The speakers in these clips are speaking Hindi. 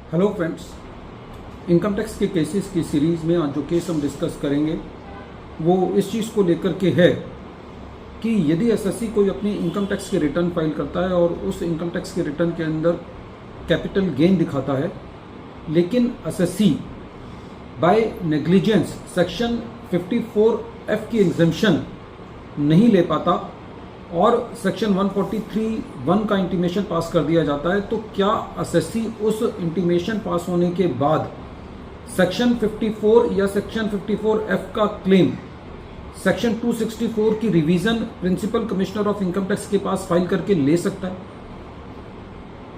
हेलो फ्रेंड्स, इनकम टैक्स के केसेस की सीरीज़ में आज जो केस हम डिस्कस करेंगे वो इस चीज़ को लेकर के है कि यदि एसएससी कोई अपनी इनकम टैक्स के रिटर्न फाइल करता है और उस इनकम टैक्स के रिटर्न के अंदर कैपिटल गेन दिखाता है, लेकिन SSC bye negligence section 54F की एग्जेम्पशन नहीं ले पाता और सेक्शन 143(1) का इंटीमेशन पास कर दिया जाता है, तो क्या एसएससी उस इंटीमेशन पास होने के बाद सेक्शन 54 या सेक्शन 54F का क्लेम सेक्शन 264 की revision principal commissioner of income tax के पास फाइल करके ले सकता है?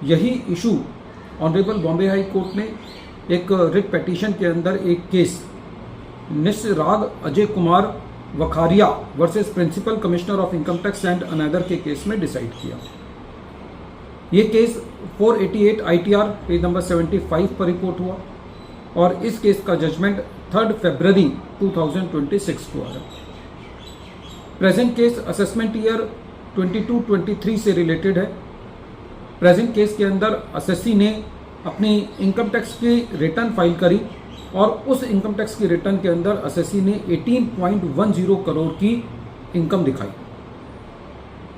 यही issue honourable Bombay high court ने एक रिट पिटीशन के अंदर एक case Nisarg Ajay Kumar Vakharia versus principal commissioner of income tax and another के केस में डिसाइड किया। ये केस 488 ITR पेज नंबर 75 पर रिपोर्ट हुआ और इस केस का जजमेंट 3 फरवरी 2026 को आया। प्रेजेंट केस असेसमेंट ईयर 22-23 से रिलेटेड है। प्रेजेंट केस के अंदर एसएससी ने अपनी इनकम टैक्स की रिटर्न फाइल करी और उस इनकम टैक्स की रिटर्न के अंदर एसएससी ने 18.10 करोड़ की इनकम दिखाई।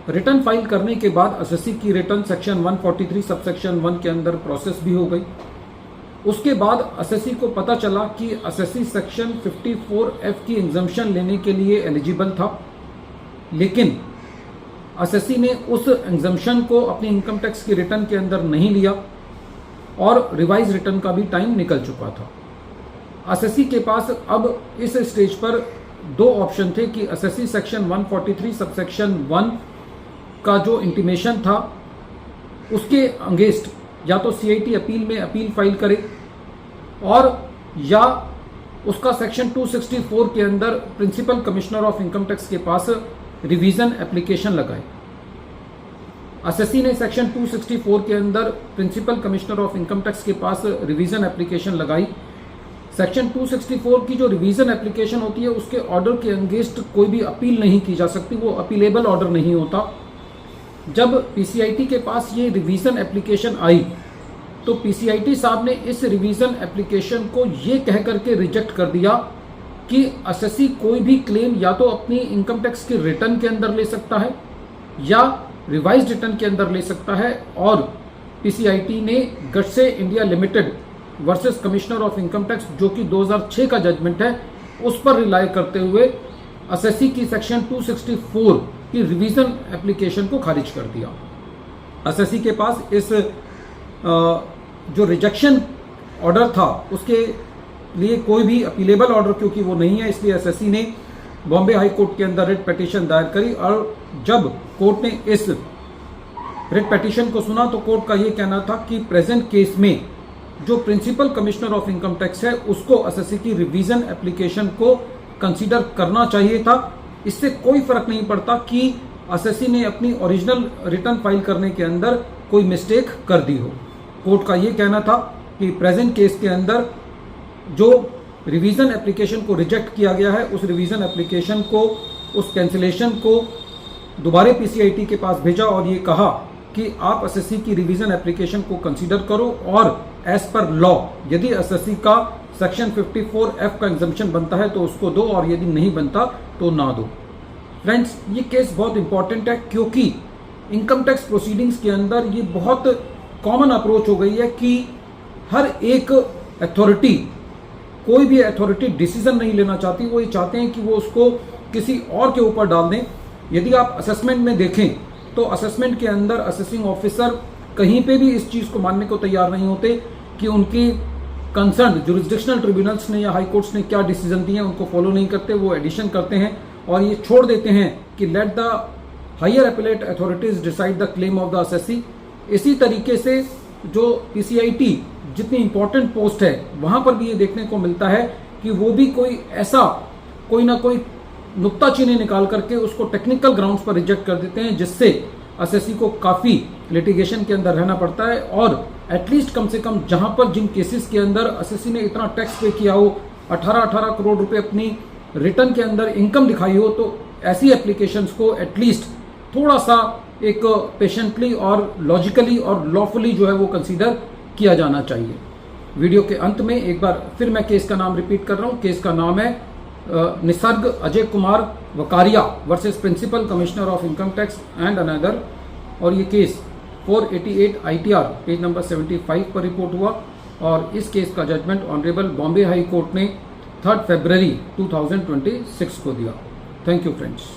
रिटर्न फाइल करने के बाद एसएससी की रिटर्न सेक्शन 143 सबसेक्शन 1 के अंदर प्रोसेस भी हो गई। उसके बाद एसएससी को पता चला कि एसएससी सेक्शन 54F की एग्जम्पशन लेने के लिए एलिजिबल था, लेकिन एसएससी ने उस एग्जम्पशन को अपनी इनकम टैक्स की रिटर्न के अंदर नहीं लिया और रिवाइज रिटर्न का भी टाइम निकल चुका था। एसएससी के पास अब इस स्टेज पर दो ऑप्शन थे कि एसएससी सेक्शन 143 सबसेक्शन 1 का जो इंटीमेशन था उसके अगेंस्ट या तो सीआईटी अपील में अपील फाइल करे और या उसका सेक्शन 264 के अंदर principal commissioner of income tax के पास रिवीजन एप्लीकेशन लगाए। एसएससी ने सेक्शन 264 के अंदर principal commissioner of income tax के पास रिवीजन एप्लीकेशन लगाई। सेक्शन 264 की जो रिवीजन एप्लीकेशन होती है उसके ऑर्डर के अगेंस्ट कोई भी अपील नहीं की जा सकती, वो अपीलेबल ऑर्डर नहीं होता। जब पीसीआईटी के पास ये रिवीजन एप्लीकेशन आई तो पीसीआईटी साहब ने इस रिवीजन एप्लीकेशन को ये कह करके रिजेक्ट कर दिया कि एसएससी कोई भी क्लेम या तो अपनी इनकम टैक्स की रिटर्न के अंदर ले सकता है या रिवाइज रिटर्न के अंदर ले सकता है, और पीसीआईटी ने गटसे India limited versus commissioner of income tax जो कि 2006 का जजमेंट है उस पर रिलाय करते हुए एसएससी की सेक्शन 264 की रिवीजन एप्लीकेशन को खारिज कर दिया। एसएससी के पास इस जो रिजेक्शन ऑर्डर था उसके लिए कोई भी अपीलेबल ऑर्डर क्योंकि वो नहीं है, इसलिए एसएससी ने बॉम्बे हाई कोर्ट के अंदर रिट पिटीशन दायर करी और जब कोर्ट ने इस रिट पिटीशन को सुना तो कोर्ट का ये कहना था कि प्रेजेंट केस में जो principal commissioner of income tax है उसको एसएससी की रिवीजन एप्लीकेशन को कंसीडर करना चाहिए था। इससे कोई फर्क नहीं पड़ता कि एसएससी ने अपनी ओरिजिनल रिटर्न फाइल करने के अंदर कोई मिस्टेक कर दी हो। कोर्ट का ये कहना था कि प्रेजेंट केस के अंदर जो रिवीजन एप्लीकेशन को रिजेक्ट किया गया है उस रिवीजन एप्लीकेशन को, उस कैंसिलेशन को दोबारा पीसीआईटी के पास भेजा और ये कहा कि आप एसएससी की रिवीजन एप्लीकेशन को कंसीडर करो और एज पर लॉ यदि एसएससी का सेक्शन 54F का एग्जम्पशन बनता है तो उसको दो और यदि नहीं बनता तो ना दो। फ्रेंड्स, ये केस बहुत इंपॉर्टेंट है क्योंकि इनकम टैक्स प्रोसीडिंग्स के अंदर ये बहुत कॉमन अप्रोच हो गई है कि हर एक अथॉरिटी, कोई भी अथॉरिटी डिसीजन नहीं लेना चाहती, वो ये चाहते हैं कि वो उसको किसी और के ऊपर डाल दें। यदि आप असेसमेंट में देखें तो असेसमेंट के अंदर असेसिंग ऑफिसर कहीं पे भी इस चीज़ को मानने को तैयार नहीं होते कि उनकी कंसर्न जुरिस्डिक्शनल ट्रिब्यूनल्स ने या हाई कोर्ट्स ने क्या डिसीजन दिए हैं उनको फॉलो नहीं करते, वो एडिशन करते हैं और ये छोड़ देते हैं कि let the higher appellate authorities decide the claim of the assessee. इसी तरीके से जो पीसीआईटी जितनी इंपॉर्टेंट पोस्ट है वहां पर भी ये देखने को मिलता है कि वो भी कोई ऐसा कोई ना कोई नुक्ताचीनी निकाल करके उसको टेक्निकल ग्राउंड्स पर रिजेक्ट कर देते हैं, जिससे एसएससी को काफी लिटिगेशन के अंदर रहना पड़ता है। और एटलीस्ट कम से कम जहां पर जिन केसेस के अंदर एसएससी ने इतना टैक्स पे किया हो, 18 करोड़ रुपए अपनी रिटर्न के अंदर इनकम दिखाई हो, तो ऐसी एप्लीकेशंस को एटलीस्ट थोड़ा सा एक पेशेंटली और लॉजिकली और लॉफुली जो है वो कंसीडर किया जाना चाहिए। वीडियो के अंत में एक बार फिर मैं केस का नाम रिपीट कर रहा हूं। केस का नाम है Nisarg Ajay Kumar Vakharia versus principal commissioner of income tax and another, और ये केस 488 ITR पेज नंबर 75 पर रिपोर्ट हुआ और इस केस का judgement honourable Bombay high court ने 3 फरवरी 2026 को दिया। Thank you friends.